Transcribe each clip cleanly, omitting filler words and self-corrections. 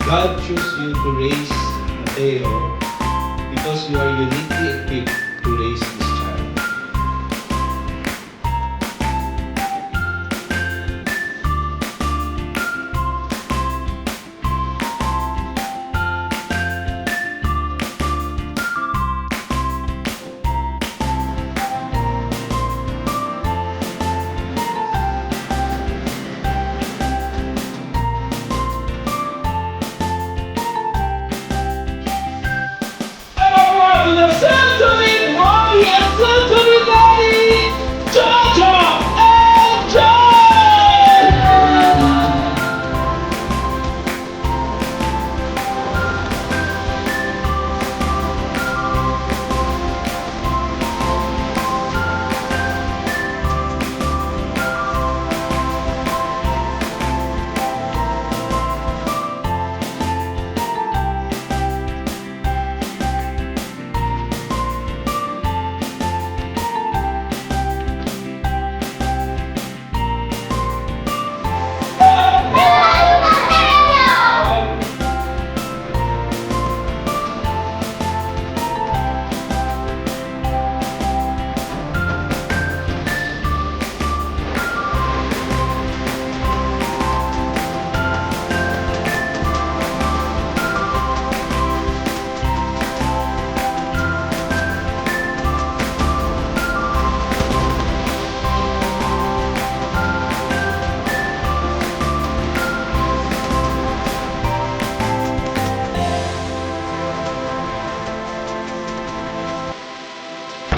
God chose you to raise Mateo because you are uniquely equipped to raise this child.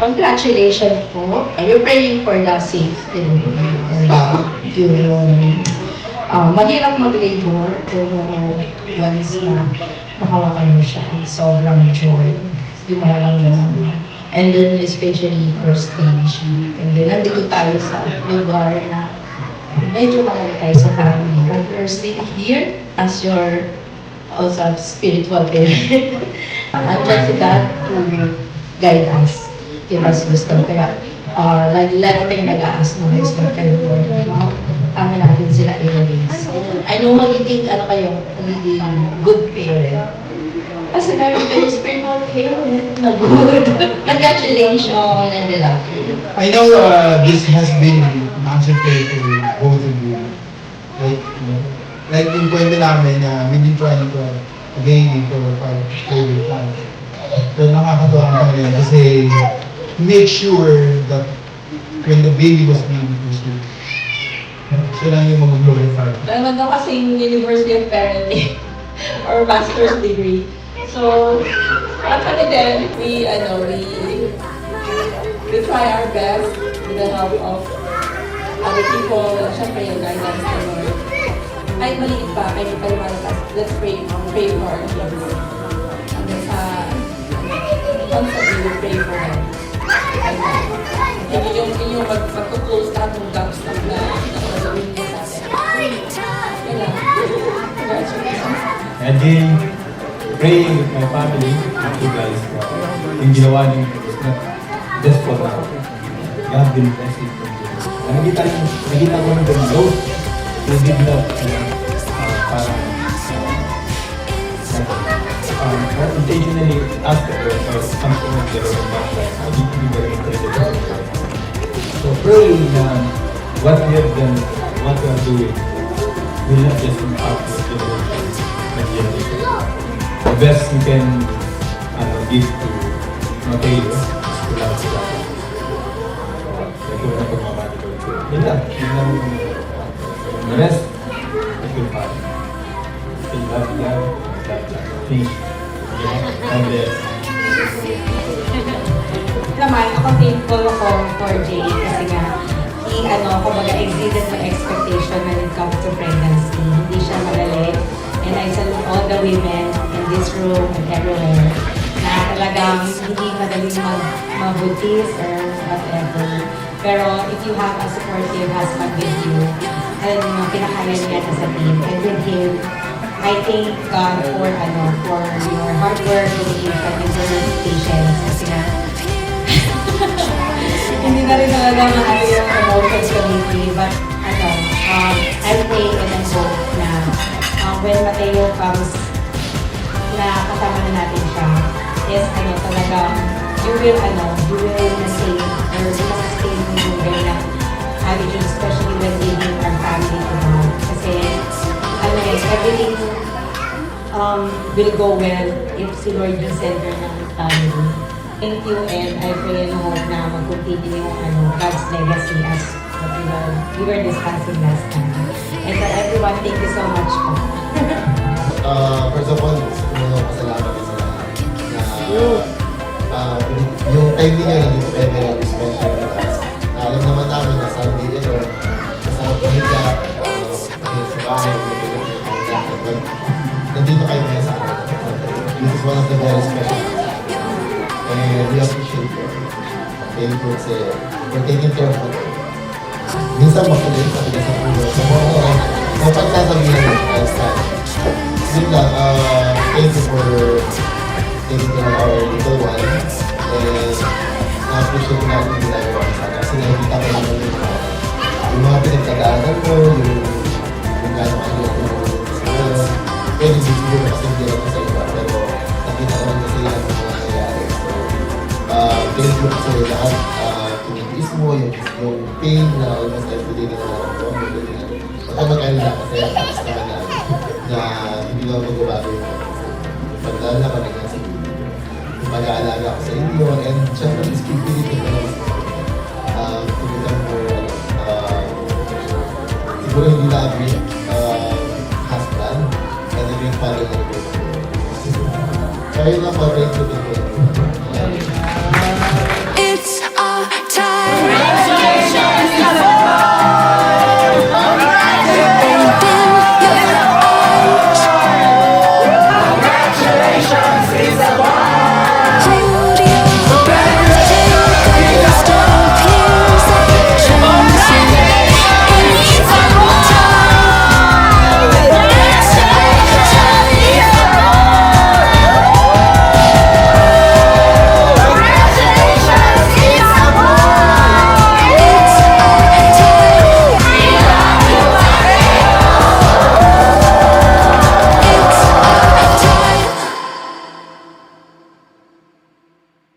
Congratulations po. We're praying for the safe and yung mahirap mag-labor pero once na makawakan mo siya, sobrang joy. Yung malang naman. And then especially first stage. And then nandito tayo sa lugar na medyo malaki tayo sa family. But we're still here as your also spiritual parent. I'm just God to guide us. Give us wisdom. Kaya, like, lahat tayong nag-aas ng wisdom kayo, Lord. Amin natin sila i-release. I know magiging, magiging good parent. Kasi meron kayo spiritual parent na good. Congratulations and I love you. I know this has been an answer prayer to both of you. Like yung kwento namin na we've been trying to again for 4 years. Pero nakakatawa pa rin kasi make sure that when the baby was being produced, siya lang yung mag-glorify. Meron daw kasing University of Parenting or master's degree. So, actually then, we try our best with the help of other people, syempre yung guidance ng Lord. Kahit maliit pa, kahit pa lumalakas, let's pray for our kids. Hanggang sa, constantly we pray for them. Yung mag-close lahat ng gaps na gagawin mo sa atin. Yan lang. Congratulations. And then, praying with my family, with you guys, yung ginawa niyo is not just for now. God will bless it from you. Nakita ko ng those who did not, intentionally ask for something of their own back. I need to be very intelligent. So praying what we have done, what we are doing, will not just impact your generation, but generation. The best you can give to Mateo is to love sila. Ito na pagmamahal ko. Yun lang. The rest, it will follow. You love God, finish. And naman, ako thankful ako for Jay kasi nga, kumbaga exceeded my expectation when it comes to pregnancy. Hindi siya madali. And I salute all the women in this room and everywhere na talagang hindi madaling mabuntis or whatever. Pero if you have a supportive husband with you, and pinakaya niya sa team, and with him, I thank God for your hard work, and for your patience. Kasi nga, hindi na rin talaga maano yung emotions community. But, I pray and I hope na when Mateo comes makasama na natin siya, is talagang you will na say, or sustain mo yung ganyan attitude, especially when leaving our family to God. Kasi, everything will go well if si Lord yung center ng family. Thank you, and I pray and hope na mag-continue yung God's legacy as what we were discussing last time. And for everyone, thank you so much po. First of all, pasalamat din sa lahat na yung time niya na dito pwede na spend time with us. Alam naman namin na Sunday ito, kasama pamilya, sa bahay, nandito kayo ngayon sa akin. This is one of the very special things. And we appreciate you. Thank you for taking care of us. Minsan makulit sa mga sa pulo. Sa pagsasabihan ng Einstein. Yun lang, thank you for taking care of our little one. And na-appreciate ko natin yung ginagawa ko sana. Kasi nakikita ko naman yung mga pinagdadaanan mo, yung gano'n ka yung siguro. Pwede siguro kasi hindi naman sa iba. Pero nakita ko naman kasi lahat ng mga nangyayari. So, thank you kasi lahat tinitis mo, yung pain na almost everyday na nararamdaman mo. Magkakaila kasi alas naman na hindi naman magbabago yung pagdala ka na sa yung pag-aalaga ko sa inyo, and syempre responsibility ko naman tumitan mo siguro hindi na agree husband and naging father ng ko. Kaya yun ang pag-rate ko din